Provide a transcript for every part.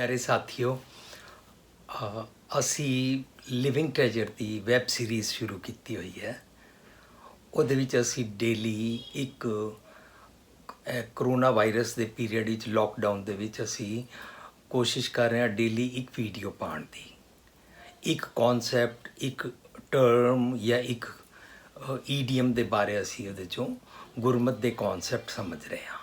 प्यारे साथियों, ਅਸੀਂ ਲਿਵਿੰਗ ਟ੍ਰੈਜਰ ਦੀ ਵੈਬ ਸੀਰੀਜ਼ ਸ਼ੁਰੂ ਕੀਤੀ ਹੋਈ ਹੈ। ਉਹਦੇ ਵਿੱਚ ਅਸੀਂ ਡੇਲੀ ਇੱਕ ਕਰੋਨਾ ਵਾਇਰਸ ਦੇ ਪੀਰੀਅਡ ਵਿੱਚ ਲੋਕਡਾਊਨ ਦੇ ਵਿੱਚ ਅਸੀਂ ਕੋਸ਼ਿਸ਼ ਕਰ ਰਹੇ ਹਾਂ ਡੇਲੀ ਇੱਕ ਵੀਡੀਓ ਪਾਉਣ ਦੀ। ਇੱਕ ਕਨਸੈਪਟ, ਇੱਕ ਟਰਮ ਜਾਂ ਇੱਕ ਈਡੀਅਮ ਦੇ ਬਾਰੇ ਅਸੀਂ ਉਹਦੇ 'ਚੋਂ ਗੁਰਮਤ ਦੇ ਕਨਸੈਪਟ ਸਮਝ ਰਹੇ ਹਾਂ।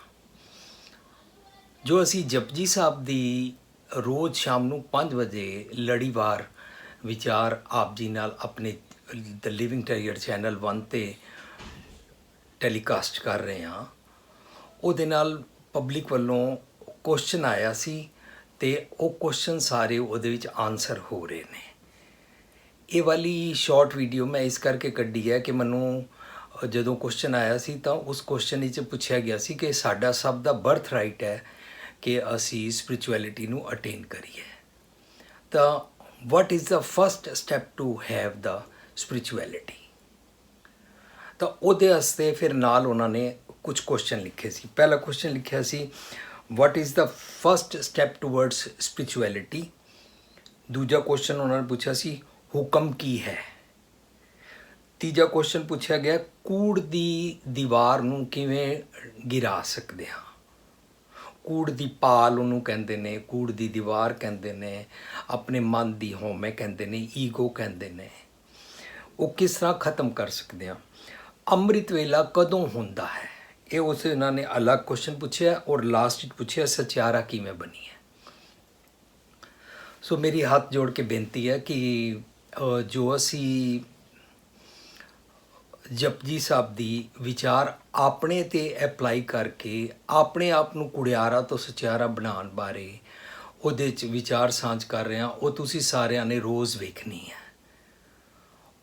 ਜੋ ਅਸੀਂ ਜਪਜੀ ਸਾਹਿਬ ਦੀ ਰੋਜ਼ ਸ਼ਾਮ ਨੂੰ 5 ਵਜੇ ਲੜੀਵਾਰ ਵਿਚਾਰ ਆਪ ਜੀ ਨਾਲ ਆਪਣੇ ਦ ਲਿਵਿੰਗ ਟ੍ਰੈਜਰ ਚੈਨਲ 1 'ਤੇ ਟੈਲੀਕਾਸਟ ਕਰ ਰਹੇ ਹਾਂ, ਉਹਦੇ ਨਾਲ ਪਬਲਿਕ ਵੱਲੋਂ ਕੁਐਸਚਨ ਆਇਆ ਸੀ ਅਤੇ ਉਹ ਕੁਐਸਚਨ ਸਾਰੇ ਉਹਦੇ ਵਿੱਚ ਆਨਸਰ ਹੋ ਰਹੇ ਨੇ। ਇਹ ਵਾਲੀ ਸ਼ਾਰਟ ਵੀਡੀਓ ਮੈਂ ਇਸ ਕਰਕੇ ਕੱਢੀ ਹੈ ਕਿ ਮੈਨੂੰ ਜਦੋਂ ਕੁਐਸਚਨ ਆਇਆ ਸੀ ਤਾਂ ਉਸ ਕੁਐਸਚਨ ਵਿੱਚ ਪੁੱਛਿਆ ਗਿਆ ਸੀ ਕਿ ਸਾਡਾ ਸਭ ਦਾ ਬਰਥ ਰਾਈਟ ਹੈ ਕਿ ਅਸੀਂ ਸਪਿਰਿਚੁਅਲਿਟੀ ਨੂੰ ਅਟੇਨ ਕਰੀਏ, ਤਾਂ what is the first step to have the spirituality. ਤਾਂ ਉਹਦੇ ਵਾਸਤੇ ਫਿਰ ਨਾਲ ਉਹਨਾਂ ਨੇ ਕੁਝ ਕੁਐਸਚਨ ਲਿਖੇ ਸੀ। ਪਹਿਲਾ ਕੁਐਸਚਨ ਲਿਖਿਆ ਸੀ what is the first step towards spirituality. ਦੂਜਾ ਕੁਐਸਚਨ ਉਹਨਾਂ ਨੇ ਪੁੱਛਿਆ ਸੀ ਹੁਕਮ ਕੀ ਹੈ। ਤੀਜਾ ਕੁਐਸਚਨ ਪੁੱਛਿਆ ਗਿਆ ਕੂੜ ਦੀ ਦੀਵਾਰ ਨੂੰ ਕਿਵੇਂ ਗਿਰਾ ਸਕਦੇ ਹਾਂ। ਕੂੜ ਦੀ ਪਾਲ ਉਹਨੂੰ ਕਹਿੰਦੇ ਨੇ, ਕੂੜ ਦੀ ਦੀਵਾਰ ਕਹਿੰਦੇ ਨੇ, ਆਪਣੇ ਮਨ ਦੀ ਹਉਮੈ ਕਹਿੰਦੇ ਨੇ, ਈਗੋ ਕਹਿੰਦੇ ਨੇ। ਉਹ ਕਿਸ ਤਰ੍ਹਾਂ ਖ਼ਤਮ ਕਰ ਸਕਦੇ ਹਾਂ। ਅੰਮ੍ਰਿਤ ਵੇਲਾ ਕਦੋਂ ਹੁੰਦਾ ਹੈ, ਇਹ ਉਸ ਇਹਨਾਂ ਨੇ ਅਲੱਗ ਕੁਐਸਚਨ ਪੁੱਛਿਆ। ਔਰ ਲਾਸਟ ਵਿੱਚ ਪੁੱਛਿਆ ਸਚਿਆਰਾ ਕਿਵੇਂ ਬਣੀ ਹੈ। ਸੋ ਮੇਰੀ ਹੱਥ ਜੋੜ ਕੇ ਬੇਨਤੀ ਹੈ ਕਿ ਜੋ ਅਸੀਂ ਜਪਜੀ ਸਾਹਿਬ ਦੀ ਵਿਚਾਰ ਆਪਣੇ 'ਤੇ ਐਪਲਾਈ ਕਰਕੇ ਆਪਣੇ ਆਪ ਨੂੰ ਕੁੜਿਆਰਾ ਤੋਂ ਸਚਿਆਰਾ ਬਣਾਉਣ ਬਾਰੇ ਉਹਦੇ 'ਚ ਵਿਚਾਰ ਸਾਂਝ ਕਰ ਰਹੇ ਹਾਂ, ਉਹ ਤੁਸੀਂ ਸਾਰਿਆਂ ਨੇ ਰੋਜ਼ ਵੇਖਣੀ ਹੈ।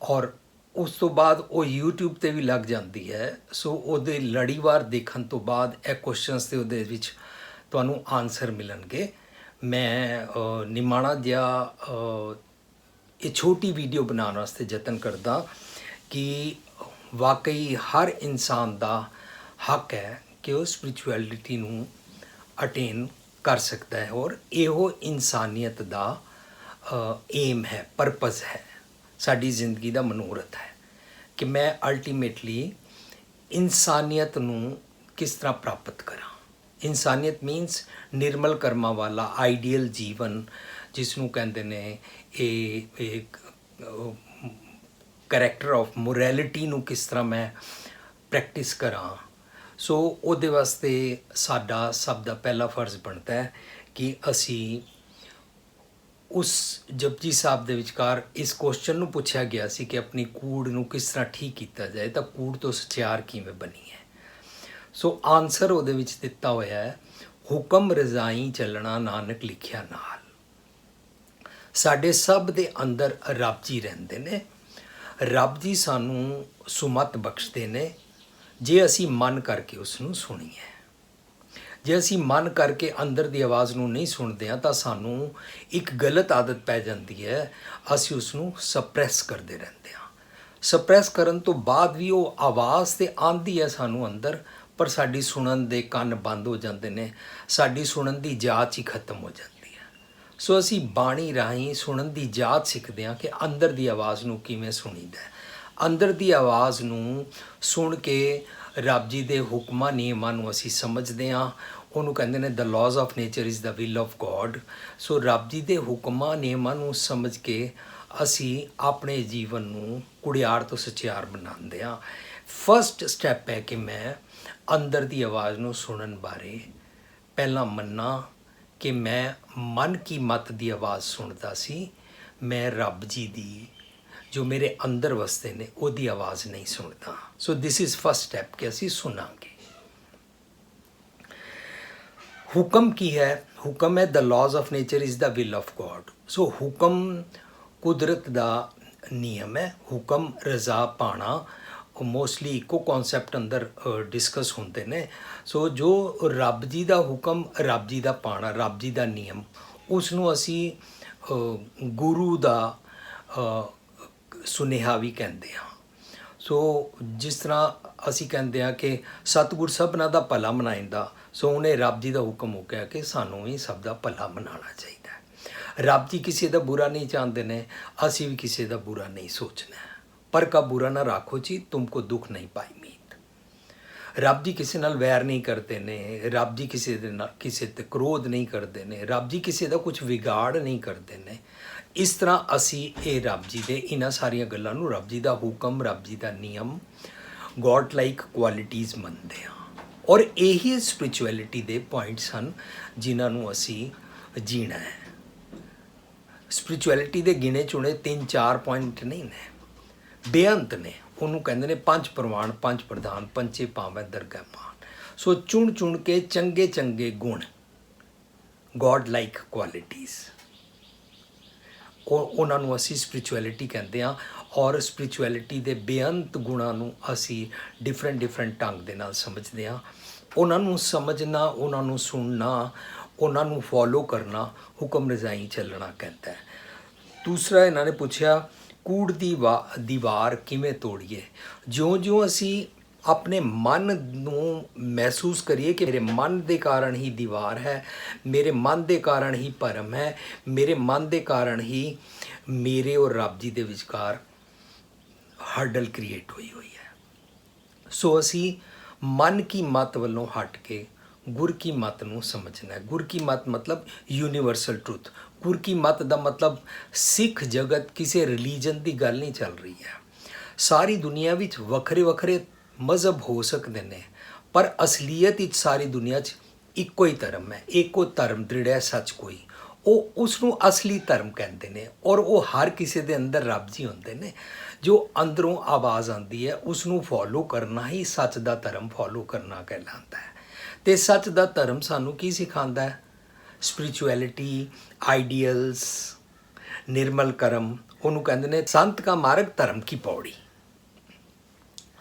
ਔਰ ਉਸ ਤੋਂ ਬਾਅਦ ਉਹ YouTube 'ਤੇ ਵੀ ਲੱਗ ਜਾਂਦੀ ਹੈ। ਸੋ ਉਹਦੇ ਲੜੀਵਾਰ ਦੇਖਣ ਤੋਂ ਬਾਅਦ ਇਹ ਕੁਐਸਚਨਸ ਦੇ ਉਹਦੇ ਵਿੱਚ ਤੁਹਾਨੂੰ ਆਨਸਰ ਮਿਲਣਗੇ। ਮੈਂ ਨਿਮਾਣਾ ਜਿਹਾ ਇਹ ਛੋਟੀ ਵੀਡੀਓ ਬਣਾਉਣ ਵਾਸਤੇ ਯਤਨ ਕਰਦਾ ਕਿ ਵਾਕਈ ਹਰ ਇਨਸਾਨ ਦਾ ਹੱਕ ਹੈ ਕਿ ਉਹ ਸਪਿਰਿਚੁਅਲਿਟੀ ਨੂੰ ਅਟੇਨ ਕਰ ਸਕਦਾ ਹੈ। ਔਰ ਇਹੋ ਇਨਸਾਨੀਅਤ ਦਾ ਏਮ ਹੈ, ਪਰਪਸ ਹੈ, ਸਾਡੀ ਜ਼ਿੰਦਗੀ ਦਾ ਮਨੋਰਥ ਹੈ ਕਿ ਮੈਂ ਅਲਟੀਮੇਟਲੀ ਇਨਸਾਨੀਅਤ ਨੂੰ ਕਿਸ ਤਰ੍ਹਾਂ ਪ੍ਰਾਪਤ ਕਰਾਂ। ਇਨਸਾਨੀਅਤ ਮੀਨਸ ਨਿਰਮਲ ਕਰਮਾਂ ਵਾਲਾ ਆਈਡੀਅਲ ਜੀਵਨ, ਜਿਸ ਨੂੰ ਕਹਿੰਦੇ ਨੇ ਇਹ ਕਰੈਕਟਰ ਆਫ ਮੋਰੈਲਿਟੀ ਨੂੰ ਕਿਸ ਤਰ੍ਹਾਂ ਮੈਂ ਪ੍ਰੈਕਟਿਸ ਕਰਾਂ। ਸੋ ਉਹਦੇ ਵਾਸਤੇ ਸਾਡਾ ਸਭ ਦਾ ਪਹਿਲਾ ਫਰਜ਼ ਬਣਦਾ ਹੈ ਕਿ ਅਸੀਂ ਉਸ ਜਪਜੀ ਸਾਹਿਬ ਦੇ ਵਿਚਕਾਰ ਇਸ ਕੁਐਸਚਨ ਨੂੰ ਪੁੱਛਿਆ ਗਿਆ ਸੀ ਕਿ ਆਪਣੀ ਕੂੜ ਨੂੰ ਕਿਸ ਤਰ੍ਹਾਂ ਠੀਕ ਕੀਤਾ ਜਾਏ, ਤਾਂ ਕੂੜ ਤੋਂ ਸਚਿਆਰ ਕਿਵੇਂ ਬਣੀ ਹੈ। ਸੋ ਆਨਸਰ ਉਹਦੇ ਵਿੱਚ ਦਿੱਤਾ ਹੋਇਆ ਹੈ ਹੁਕਮ ਰਜ਼ਾਈ ਚੱਲਣਾ ਨਾਨਕ ਲਿਖਿਆ ਨਾਲ। ਸਾਡੇ ਸਭ ਦੇ ਅੰਦਰ ਰੱਬ ਜੀ ਰਹਿੰਦੇ ਨੇ। ਰੱਬ ਜੀ ਸਾਨੂੰ ਸੁਮਤ ਬਖਸ਼ਦੇ ਨੇ ਜੇ ਅਸੀਂ ਮਨ ਕਰਕੇ ਉਸ ਨੂੰ ਸੁਣੀਏ। ਜੇ ਅਸੀਂ ਮਨ ਕਰਕੇ ਅੰਦਰ ਦੀ ਆਵਾਜ਼ ਨੂੰ ਨਹੀਂ ਸੁਣਦੇ ਹਾਂ ਤਾਂ ਸਾਨੂੰ ਇੱਕ ਗਲਤ ਆਦਤ ਪੈ ਜਾਂਦੀ ਹੈ, ਅਸੀਂ ਉਸ ਨੂੰ ਸਪਰੈਸ ਕਰਦੇ ਰਹਿੰਦੇ ਹਾਂ। ਸਪਰੈਸ ਕਰਨ ਤੋਂ ਬਾਅਦ ਵੀ ਉਹ ਆਵਾਜ਼ ਤਾਂ ਆਉਂਦੀ ਹੈ ਸਾਨੂੰ ਅੰਦਰ, ਪਰ ਸਾਡੀ ਸੁਣਨ ਦੇ ਕੰਨ ਬੰਦ ਹੋ ਜਾਂਦੇ ਨੇ, ਸਾਡੀ ਸੁਣਨ ਦੀ ਜਾਚ ਹੀ ਖਤਮ ਹੋ ਜਾਂਦੀ ਹੈ। ਸੋ ਅਸੀਂ ਬਾਣੀ ਰਾਹੀਂ ਸੁਣਨ ਦੀ ਜਾਚ ਸਿੱਖਦੇ ਹਾਂ ਕਿ ਅੰਦਰ ਦੀ ਆਵਾਜ਼ ਨੂੰ ਕਿਵੇਂ ਸੁਣੀਦਾ। ਅੰਦਰ ਦੀ ਆਵਾਜ਼ ਨੂੰ ਸੁਣ ਕੇ ਰੱਬ ਜੀ ਦੇ ਹੁਕਮਾਂ ਨਿਯਮਾਂ ਨੂੰ ਅਸੀਂ ਸਮਝਦੇ ਹਾਂ। ਉਹਨੂੰ ਕਹਿੰਦੇ ਨੇ the laws of nature is the will of God. So ਰੱਬ ਜੀ ਦੇ ਹੁਕਮਾਂ ਨਿਯਮਾਂ ਨੂੰ ਸਮਝ ਕੇ ਅਸੀਂ ਆਪਣੇ ਜੀਵਨ ਨੂੰ ਕੁੜਿਆਰ ਤੋਂ ਸਚਿਆਰ ਬਣਾਉਂਦੇ ਹਾਂ। ਫਸਟ ਸਟੈਪ ਹੈ ਕਿ ਮੈਂ ਅੰਦਰ ਦੀ ਆਵਾਜ਼ ਨੂੰ ਸੁਣਨ ਬਾਰੇ ਪਹਿਲਾਂ ਮੰਨਾਂ ਕਿ ਮੈਂ ਮਨ ਕੀ ਮਤ ਦੀ ਆਵਾਜ਼ ਸੁਣਦਾ ਸੀ, ਮੈਂ ਰੱਬ ਜੀ ਦੀ ਜੋ ਮੇਰੇ ਅੰਦਰ ਵਸਦੇ ਨੇ ਉਹਦੀ ਆਵਾਜ਼ ਨਹੀਂ ਸੁਣਦਾ। So this is first step ਕਿ ਅਸੀਂ ਸੁਣਾਂਗੇ। ਹੁਕਮ ਕੀ ਹੈ? ਹੁਕਮ ਹੈ the laws of nature is the will of God. So ਹੁਕਮ ਕੁਦਰਤ ਦਾ ਨਿਯਮ ਹੈ। ਹੁਕਮ ਰਜ਼ਾ ਪਾਣਾ ਉਹ ਮੋਸਟਲੀ ਇੱਕੋ ਕਨਸੈਪਟ ਅੰਦਰ ਡਿਸਕਸ ਹੁੰਦੇ ਨੇ। ਸੋ ਜੋ ਰੱਬ ਜੀ ਦਾ ਹੁਕਮ, ਰੱਬ ਜੀ ਦਾ ਪਾਣਾ, ਰੱਬ ਜੀ ਦਾ ਨਿਯਮ, ਉਸ ਨੂੰ ਅਸੀਂ ਗੁਰੂ ਦਾ ਸੁਨੇਹਾ ਵੀ ਕਹਿੰਦੇ ਹਾਂ। ਸੋ ਜਿਸ ਤਰ੍ਹਾਂ ਅਸੀਂ ਕਹਿੰਦੇ ਹਾਂ ਕਿ ਸਤਿਗੁਰ ਸਭਨਾਂ ਦਾ ਭਲਾ ਮਨਾਇੰਦਾ, ਸੋ ਉਹਨੇ ਰੱਬ ਜੀ ਦਾ ਹੁਕਮ ਹੋ ਗਿਆ ਕਿ ਸਾਨੂੰ ਵੀ ਸਭ ਦਾ ਭਲਾ ਮਨਾਉਣਾ ਚਾਹੀਦਾ ਹੈ। ਰੱਬ ਜੀ ਕਿਸੇ ਦਾ ਬੁਰਾ ਨਹੀਂ ਚਾਹੁੰਦੇ ਨੇ, ਅਸੀਂ ਵੀ ਕਿਸੇ ਦਾ ਬੁਰਾ ਨਹੀਂ ਸੋਚਣਾ। ਪਰ ਕਾ ਬੁਰਾ ਨਾ ਰਾਖੋ ਜੀ, ਤੁਮਕੋ ਦੁੱਖ ਨਹੀਂ ਪਾਈ ਮੀਤ। ਰੱਬ ਜੀ ਕਿਸੇ ਨਾਲ ਵੈਰ ਨਹੀਂ ਕਰਦੇ ਨੇ, ਰੱਬ ਜੀ ਕਿਸੇ ਦੇ ਨਾਲ ਕਿਸੇ ਤੇ ਕ੍ਰੋਧ ਨਹੀਂ ਕਰਦੇ ਨੇ, ਰੱਬ ਜੀ ਕਿਸੇ ਦਾ ਕੁਝ ਵਿਗਾੜ ਨਹੀਂ ਕਰਦੇ ਨੇ। ਇਸ ਤਰ੍ਹਾਂ ਅਸੀਂ ਇਹ ਰੱਬ ਜੀ ਦੇ ਇਹਨਾਂ ਸਾਰੀਆਂ ਗੱਲਾਂ ਨੂੰ ਰੱਬ ਜੀ ਦਾ ਹੁਕਮ, ਰੱਬ ਜੀ ਦਾ ਨਿਯਮ, ਗੋਡ ਲਾਈਕ ਕੁਆਲਿਟੀਜ਼ ਮੰਨਦੇ ਹਾਂ। ਔਰ ਇਹੀ ਸਪਿਰਿਚੁਅਲਿਟੀ ਦੇ ਪੁਆਇੰਟਸ ਹਨ ਜਿਨ੍ਹਾਂ ਨੂੰ ਅਸੀਂ ਜੀਣਾ ਹੈ। ਸਪਿਰਿਚੁਅਲਿਟੀ ਦੇ ਗਿਣੇ ਚੁਣੇ 3-4 ਪੁਆਇੰਟ ਨਹੀਂ ਨੇ, ਬੇਅੰਤ ਨੇ। ਉਹਨੂੰ ਕਹਿੰਦੇ ਨੇ 5 ਪ੍ਰਮਾਣ, 5 ਪ੍ਰਧਾਨ, ਪੰਚੇ ਪਾਵੈ ਦਰਗਹਿ ਮਾਨ। ਸੋ ਚੁਣ ਚੁਣ ਕੇ ਚੰਗੇ ਚੰਗੇ ਗੁਣ, ਗੋਡ ਲਾਈਕ ਕੁਆਲਿਟੀਜ਼, ਉਹਨਾਂ ਨੂੰ ਅਸੀਂ ਸਪਿਰਿਚੁਅਲਿਟੀ ਕਹਿੰਦੇ ਹਾਂ। ਔਰ ਸਪਿਰਿਚੁਅਲਿਟੀ ਦੇ ਬੇਅੰਤ ਗੁਣਾਂ ਨੂੰ ਅਸੀਂ ਡਿਫਰੈਂਟ ਢੰਗ ਦੇ ਨਾਲ ਸਮਝਦੇ ਹਾਂ। ਉਹਨਾਂ ਨੂੰ ਸਮਝਣਾ, ਉਹਨਾਂ ਨੂੰ ਸੁਣਨਾ, ਉਹਨਾਂ ਨੂੰ ਫੋਲੋ ਕਰਨਾ ਹੁਕਮ ਰਜ਼ਾਈ ਚੱਲਣਾ ਕਹਿੰਦਾ ਹੈ। ਦੂਸਰਾ ਇਹਨਾਂ ਨੇ ਪੁੱਛਿਆ ਕੂੜ ਦੀ ਦੀਵਾਰ ਕਿਵੇਂ ਤੋੜੀਏ। ਜਿਉਂ ਅਸੀਂ ਆਪਣੇ ਮਨ ਨੂੰ ਮਹਿਸੂਸ ਕਰੀਏ ਕਿ ਮੇਰੇ ਮਨ ਦੇ ਕਾਰਨ ਹੀ ਦੀਵਾਰ ਹੈ, ਮੇਰੇ ਮਨ ਦੇ ਕਾਰਨ ਹੀ ਭਰਮ ਹੈ, ਮੇਰੇ ਮਨ ਦੇ ਕਾਰਨ ਹੀ ਮੇਰੇ ਔਰ ਰੱਬ ਜੀ ਦੇ ਵਿਚਕਾਰ ਹਰਡਲ ਕ੍ਰੀਏਟ ਹੋਈ ਹੈ। ਸੋ ਅਸੀਂ ਮਨ ਕੀ ਮਤ ਵੱਲੋਂ ਹਟ ਕੇ ਗੁਰ ਕੀ ਮਤ ਨੂੰ ਸਮਝਣਾ ਹੈ। ਗੁਰ ਕੀ ਮਤ ਮਤਲਬ ਯੂਨੀਵਰਸਲ ਟਰੂਥ। ਗੁਰ ਕੀ ਮਤ ਦਾ ਮਤਲਬ ਸਿੱਖ ਜਗਤ ਕਿਸੇ ਰਿਲੀਜਨ ਦੀ ਗੱਲ ਨਹੀਂ ਚੱਲ ਰਹੀ ਹੈ। ਸਾਰੀ ਦੁਨੀਆ ਵਿੱਚ ਵੱਖਰੇ ਮਜ਼ਹਬ ਹੋ ਸਕਦੇ ਨੇ, ਪਰ ਅਸਲੀਅਤ ਵਿੱਚ ਸਾਰੀ ਦੁਨੀਆ 'ਚ ਇੱਕੋ ਹੀ ਧਰਮ ਹੈ। ਇੱਕੋ ਧਰਮ ਦ੍ਰਿੜ ਹੈ ਸੱਚ ਕੋਈ, ਉਹ ਉਸ ਨੂੰ ਅਸਲੀ ਧਰਮ ਕਹਿੰਦੇ ਨੇ। ਔਰ ਉਹ ਹਰ ਕਿਸੇ ਦੇ ਅੰਦਰ ਰੱਬ ਜੀ ਹੁੰਦੇ ਨੇ। ਜੋ ਅੰਦਰੋਂ ਆਵਾਜ਼ ਆਉਂਦੀ ਹੈ ਉਸ ਨੂੰ ਫੋਲੋ ਕਰਨਾ ਹੀ ਸੱਚ ਦਾ ਧਰਮ ਫੋਲੋ ਕਰਨਾ ਕਹਿਲਾਉਂਦਾ ਹੈ। ਅਤੇ ਸੱਚ ਦਾ ਧਰਮ ਸਾਨੂੰ ਕੀ ਸਿਖਾਉਂਦਾ ਹੈ? ਸਪਿਰਿਚੁਅਲਿਟੀ, ਆਈਡੀਅਲਸ, ਨਿਰਮਲ ਕਰਮ। ਉਹਨੂੰ ਕਹਿੰਦੇ ਨੇ ਸੰਤ ਕਾ ਮਾਰਗ ਧਰਮ ਕੀ ਪੌੜੀ।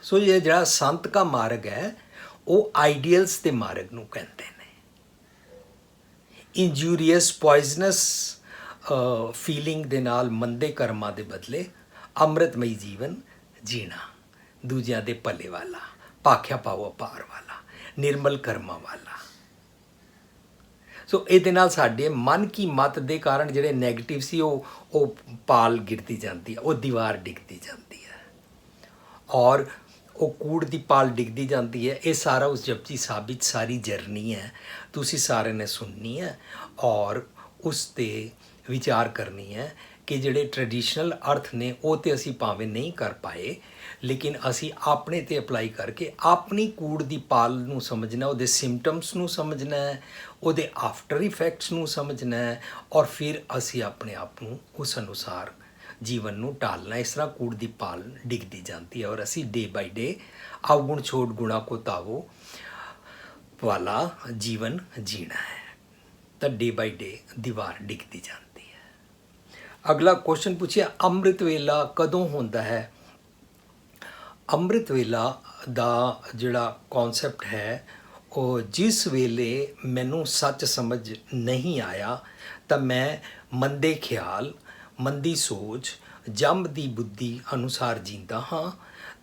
ਸੋ ਇਹ ਜਿਹੜਾ ਸੰਤ ਕਾ ਮਾਰਗ ਹੈ ਉਹ ਆਈਡੀਅਲਸ ਦੇ ਮਾਰਗ ਨੂੰ ਕਹਿੰਦੇ ਨੇ। ਇੰਜੂਰੀਅਸ, ਪੋਇਜ਼ਨਸ ਫੀਲਿੰਗ ਦੇ ਨਾਲ ਮੰਦੇ ਕਰਮਾਂ ਦੇ ਬਦਲੇ ਅੰਮ੍ਰਿਤਮਈ ਜੀਵਨ ਜੀਣਾ, ਦੂਜਿਆਂ ਦੇ ਭਲੇ ਵਾਲਾ, ਭਾਖਿਆ ਪਾਓ ਅਪਾਰ ਵਾਲਾ, ਨਿਰਮਲ ਕਰਮਾਂ ਵਾਲਾ। ਸੋ ਇਹਦੇ ਨਾਲ ਸਾਡੇ ਮਨ ਕੀ ਮਤ ਦੇ ਕਾਰਨ ਜਿਹੜੇ ਨੈਗੇਟਿਵ ਸੀ ਉਹ ਪਾਲ ਗਿਰਦੀ ਜਾਂਦੀ ਹੈ, ਉਹ ਦੀਵਾਰ ਡਿੱਗਦੀ ਜਾਂਦੀ ਹੈ। ਔਰ ਉਹ ਕੂੜ ਦੀ ਪਾਲ ਡਿੱਗਦੀ ਜਾਂਦੀ ਹੈ। ਇਹ ਸਾਰਾ ਉਸ ਜਪਜੀ ਸਾਹਿਬ ਵਿੱਚ ਸਾਰੀ ਜਰਨੀ ਹੈ, ਤੁਸੀਂ ਸਾਰਿਆਂ ਨੇ ਸੁਣਨੀ ਹੈ ਔਰ ਉਸ 'ਤੇ ਵਿਚਾਰ ਕਰਨੀ ਹੈ ਕਿ ਜਿਹੜੇ ਟ੍ਰੈਡੀਸ਼ਨਲ ਅਰਥ ਨੇ ਉਹ ਤਾਂ ਅਸੀਂ ਭਾਵੇਂ ਨਹੀਂ ਕਰ ਪਾਏ, ਲੇਕਿਨ ਅਸੀਂ ਆਪਣੇ 'ਤੇ ਅਪਲਾਈ ਕਰਕੇ ਆਪਣੀ ਕੂੜ ਦੀ ਪਾਲ ਨੂੰ ਸਮਝਣਾ, ਉਹਦੇ ਸਿੰਪਟਮਸ ਨੂੰ ਸਮਝਣਾ ਹੈ, ਉਹਦੇ ਆਫਟਰ ਇਫੈਕਟਸ ਨੂੰ ਸਮਝਣਾ ਹੈ ਔਰ ਫਿਰ ਅਸੀਂ ਆਪਣੇ ਆਪ ਨੂੰ ਉਸ ਅਨੁਸਾਰ ਜੀਵਨ ਨੂੰ ਢਾਲਣਾ। ਇਸ ਤਰ੍ਹਾਂ ਕੂੜ ਦੀ ਪਾਲ ਡਿੱਗਦੀ ਜਾਂਦੀ ਹੈ ਔਰ ਅਸੀਂ ਡੇ ਬਾਈ ਡੇ ਅਵਗੁਣ ਛੋੜ ਗੁਣਾ ਕੋ ਤਾਵੋ ਵਾਲਾ ਜੀਵਨ ਜੀਣਾ ਹੈ। ਤਾਂ ਡੇ ਬਾਈ ਡੇ ਦੀਵਾਰ ਡਿੱਗਦੀ ਜਾਂਦੀ ਹੈ। ਅਗਲਾ ਕੁਐਸਚਨ ਪੁੱਛਿਆ ਅੰਮ੍ਰਿਤ ਵੇਲਾ ਕਦੋਂ ਹੁੰਦਾ ਹੈ? ਅੰਮ੍ਰਿਤ ਵੇਲਾ ਦਾ ਜਿਹੜਾ ਕਨਸੈਪਟ ਹੈ ਉਹ ਜਿਸ ਵੇਲੇ ਮੈਨੂੰ ਸੱਚ ਸਮਝ ਨਹੀਂ ਆਇਆ ਤਾਂ ਮੈਂ ਮੰਦੇ ਖਿਆਲ, ਮੰਦੀ ਸੋਚ, ਜੰਮ ਦੀ ਬੁੱਧੀ ਅਨੁਸਾਰ ਜੀਂਦਾ ਹਾਂ।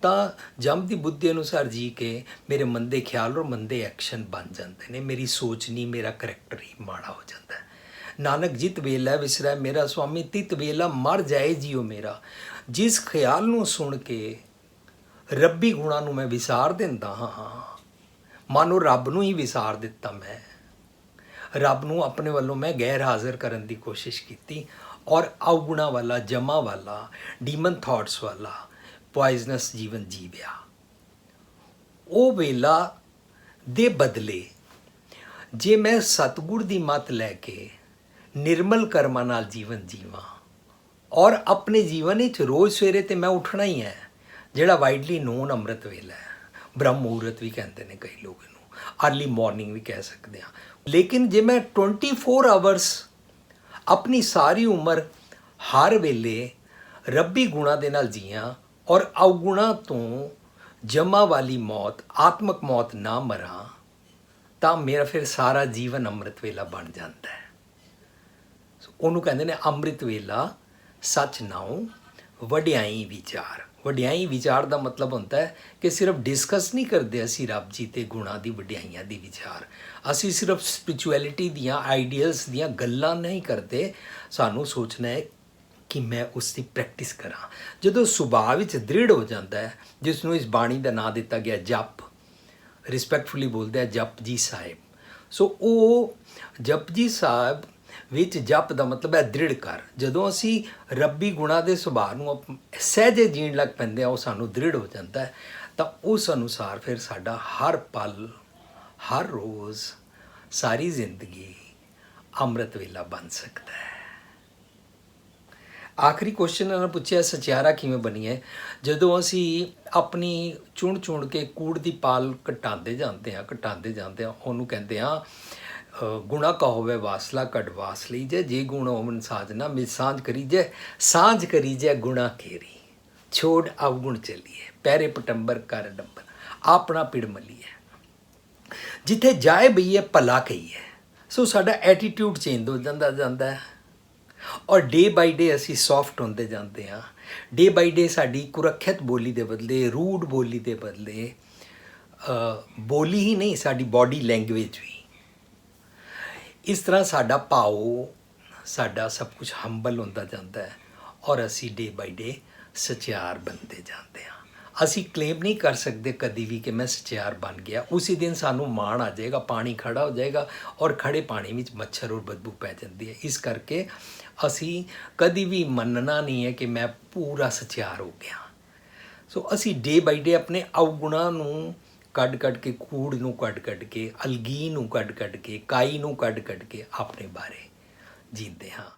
ਤਾਂ ਜੰਮ ਦੀ ਬੁੱਧੀ ਅਨੁਸਾਰ ਜੀ ਕੇ ਮੇਰੇ ਮੰਦੇ ਖਿਆਲ ਔਰ ਮੰਦੇ ਐਕਸ਼ਨ ਬਣ ਜਾਂਦੇ ਨੇ। ਮੇਰੀ ਸੋਚ ਨਹੀਂ, ਮੇਰਾ ਕਰੈਕਟਰ ਹੀ ਮਾੜਾ ਹੋ ਜਾਂਦਾ ਹੈ। ਨਾਨਕ ਜਿਤ ਵੇਲਾ ਵਿਸਰੈ ਮੇਰਾ ਸੁਆਮੀ, ਤਿਤ ਵੇਲਾ ਮਰ ਜਾਏ ਜੀਓ ਮੇਰਾ। ਜਿਸ ਖਿਆਲ ਨੂੰ ਸੁਣ ਕੇ ਰੱਬੀ ਗੁਣਾਂ ਨੂੰ ਮੈਂ ਵਿਸਾਰ ਦਿੰਦਾ ਹਾਂ, ਮਾਨੋ ਰੱਬ ਨੂੰ ਹੀ ਵਿਸਾਰ ਦਿੱਤਾ। ਮੈਂ ਰੱਬ ਨੂੰ ਆਪਣੇ ਵੱਲੋਂ ਮੈਂ ਗੈਰ ਹਾਜ਼ਰ ਕਰਨ ਦੀ ਕੋਸ਼ਿਸ਼ ਕੀਤੀ ਔਰ ਅਵਗੁਣਾ ਵਾਲਾ, ਜਮਾ ਵਾਲਾ, ਡੀਮਨ ਥਾਟਸ ਵਾਲਾ ਪੋਇਜ਼ਨਸ ਜੀਵਨ ਜੀਵਿਆ। ਉਹ ਵੇਲਾ ਦੇ ਬਦਲੇ ਜੇ ਮੈਂ ਸਤਿਗੁਰ ਦੀ ਮੱਤ ਲੈ ਕੇ ਨਿਰਮਲ ਕਰਮਾਂ ਨਾਲ ਜੀਵਨ ਜੀਵਾਂ ਔਰ ਆਪਣੇ ਜੀਵਨ ਵਿੱਚ ਰੋਜ਼ ਸਵੇਰੇ ਤੇ ਮੈਂ ਉੱਠਣਾ ਹੀ ਹੈ, ਜਿਹੜਾ ਵਾਈਡਲੀ ਨੋਨ ਅੰਮ੍ਰਿਤ ਵੇਲਾ ਹੈ। ਬ੍ਰਹਮ ਮੁਹੂਰਤ ਵੀ ਕਹਿੰਦੇ ਨੇ ਕਈ ਲੋਕ ਇਹਨੂੰ, ਅਰਲੀ ਮਾਰਨਿੰਗ ਵੀ ਕਹਿ ਸਕਦੇ ਹਾਂ। ਲੇਕਿਨ ਜੇ ਮੈਂ 24 ਆਵਰਸ ਆਪਣੀ ਸਾਰੀ ਉਮਰ ਹਰ ਵੇਲੇ ਰੱਬੀ ਗੁਣਾਂ ਦੇ ਨਾਲ ਜੀਆਂ ਔਰ ਅਵਗੁਣਾਂ ਤੋਂ ਜਮਾ ਵਾਲੀ ਮੌਤ, ਆਤਮਕ ਮੌਤ ਨਾ ਮਰਾਂ, ਤਾਂ ਮੇਰਾ ਫਿਰ ਸਾਰਾ ਜੀਵਨ ਅੰਮ੍ਰਿਤ ਵੇਲਾ ਬਣ ਜਾਂਦਾ ਹੈ। ਉਹਨੂੰ ਕਹਿੰਦੇ ਨੇ ਅੰਮ੍ਰਿਤ ਵੇਲਾ ਸੱਚ ਨਾਉ ਵਡਿਆਈ ਵਿਚਾਰ। ਵਡਿਆਈ ਵਿਚਾਰ ਦਾ ਮਤਲਬ ਹੁੰਦਾ ਹੈ ਕਿ ਸਿਰਫ ਡਿਸਕਸ ਨਹੀਂ ਕਰਦੇ ਅਸੀਂ ਰੱਬ ਜੀ ਤੇ ਗੁਣਾਂ ਦੀ ਵਡਿਆਈਆਂ ਦੀ ਵਿਚਾਰ। ਅਸੀਂ ਸਿਰਫ ਸਪਿਰਿਚੁਅਲਿਟੀ ਦੀਆਂ ਆਈਡੀਅਲਸ ਦੀਆਂ ਗੱਲਾਂ ਨਹੀਂ ਕਰਦੇ, ਸਾਨੂੰ ਸੋਚਣਾ ਹੈ ਕਿ ਮੈਂ ਉਸ ਦੀ ਪ੍ਰੈਕਟਿਸ ਕਰਾਂ। ਜਦੋਂ ਸੁਭਾਅ ਵਿੱਚ ਦ੍ਰਿੜ ਹੋ ਜਾਂਦਾ ਹੈ, ਜਿਸ ਨੂੰ ਇਸ ਬਾਣੀ ਦਾ ਨਾਂ ਦਿੱਤਾ ਗਿਆ ਜਪ, ਰਿਸਪੈਕਟਫੁਲੀ ਬੋਲਦੇ ਆ ਜਪ ਜੀ ਸਾਹਿਬ। ਸੋ ਉਹ ਜਪ ਜੀ ਸਾਹਿਬ ਵਿੱਚ ਜਪ ਦਾ ਮਤਲਬ ਹੈ ਦ੍ਰਿੜ ਕਰ। ਜਦੋਂ ਅਸੀਂ ਰੱਬੀ ਗੁਣਾਂ ਦੇ ਸੁਭਾਅ ਨੂੰ ਸਹਿਜੇ ਜੀਣ ਲੱਗ ਪੈਂਦੇ ਆ, ਉਹ ਸਾਨੂੰ ਦ੍ਰਿੜ ਹੋ ਜਾਂਦਾ ਹੈ, ਤਾਂ ਉਸ ਅਨੁਸਾਰ ਫਿਰ ਸਾਡਾ ਹਰ ਪਲ, ਹਰ ਰੋਜ਼, ਸਾਰੀ ਜ਼ਿੰਦਗੀ ਅੰਮ੍ਰਿਤ ਵੇਲਾ ਬਣ ਸਕਦਾ ਹੈ। ਆਖਰੀ ਕੁਐਸਚਨ ਇਹਨਾਂ ਨੇ ਪੁੱਛਿਆ ਸਚਿਆਰਾ ਕਿਵੇਂ ਬਣੀ ਹੈ। ਜਦੋਂ ਅਸੀਂ ਆਪਣੀ ਚੁਣ ਕੇ ਕੂੜ ਦੀ ਪਾਲ ਘਟਾਉਂਦੇ ਜਾਂਦੇ ਹਾਂ, ਉਹਨੂੰ ਕਹਿੰਦੇ ਹਾਂ ਗੁਣਾ ਕਹੋਵੇ ਵਾਸਲਾ ਕੱਢ ਵਾਸ ਲਈ ਜੇ ਗੁਣ ਹੋਵਨ ਸਾਜਨਾ ਮਿਲ ਸਾਂਝ ਕਰੀ ਜੇ ਗੁਣਾ ਕੇਰੀ ਛੋੜ ਅਵਗੁਣ ਚੱਲੀਏ ਪੈਰੇ ਪਟੰਬਰ ਕਰ ਡੰਬਰ ਆਪਣਾ ਪਿੜ ਮਲੀਏ। ਜਿੱਥੇ ਜਾਏ ਬਈਏ ਭਲਾ ਕਹੀਏ। ਸੋ ਸਾਡਾ ਐਟੀਟਿਊਡ ਚੇਂਜ ਹੋ ਜਾਂਦਾ ਹੈ ਔਰ ਡੇ ਬਾਈ ਡੇ ਅਸੀਂ ਸੌਫਟ ਹੁੰਦੇ ਜਾਂਦੇ ਹਾਂ। ਡੇ ਬਾਈ ਡੇ ਸਾਡੀ ਕੁਰੱਖਿਅਤ ਬੋਲੀ ਦੇ ਬਦਲੇ, ਰੂਡ ਬੋਲੀ ਦੇ ਬਦਲੇ, ਬੋਲੀ ਹੀ ਨਹੀਂ ਸਾਡੀ ਬਾਡੀ ਲੈਂਗੁਏਜ ਵੀ, ਇਸ ਤਰ੍ਹਾਂ ਸਾਡਾ ਭਾਵ, ਸਾਡਾ ਸਭ ਕੁਝ ਹੰਬਲ ਹੁੰਦਾ ਜਾਂਦਾ ਹੈ ਔਰ ਅਸੀਂ ਡੇ ਬਾਈ ਡੇ ਸਚਿਆਰ ਬਣਦੇ ਜਾਂਦੇ ਹਾਂ। ਅਸੀਂ ਕਲੇਮ ਨਹੀਂ ਕਰ ਸਕਦੇ ਕਦੀ ਵੀ ਕਿ ਮੈਂ ਸਚਿਆਰ ਬਣ ਗਿਆ। ਉਸੇ ਦਿਨ ਸਾਨੂੰ ਮਾਣ ਆ ਜਾਏਗਾ, ਪਾਣੀ ਖੜਾ ਹੋ ਜਾਏਗਾ ਔਰ ਖੜੇ ਪਾਣੀ ਵਿੱਚ ਮੱਛਰ ਔਰ ਬਦਬੂ ਪੈ ਜਾਂਦੀ ਹੈ। ਇਸ ਕਰਕੇ ਅਸੀਂ ਕਦੀ ਵੀ ਮੰਨਣਾ ਨਹੀਂ ਹੈ ਕਿ ਮੈਂ ਪੂਰਾ ਸਚਿਆਰ ਹੋ ਗਿਆ। ਸੋ ਅਸੀਂ ਡੇ ਬਾਈ ਡੇ ਆਪਣੇ ਅਵਗੁਣਾਂ ਨੂੰ ਕੱਢ ਕੇ, ਕੂੜ ਨੂੰ ਕੱਢ ਕੇ, ਅਲਗੀ ਨੂੰ ਕੱਢ ਕੇ, ਕਾਈ ਨੂੰ ਕੱਢ ਕੇ ਆਪਣੇ ਬਾਰੇ ਜੀਂਦੇ ਹਾਂ।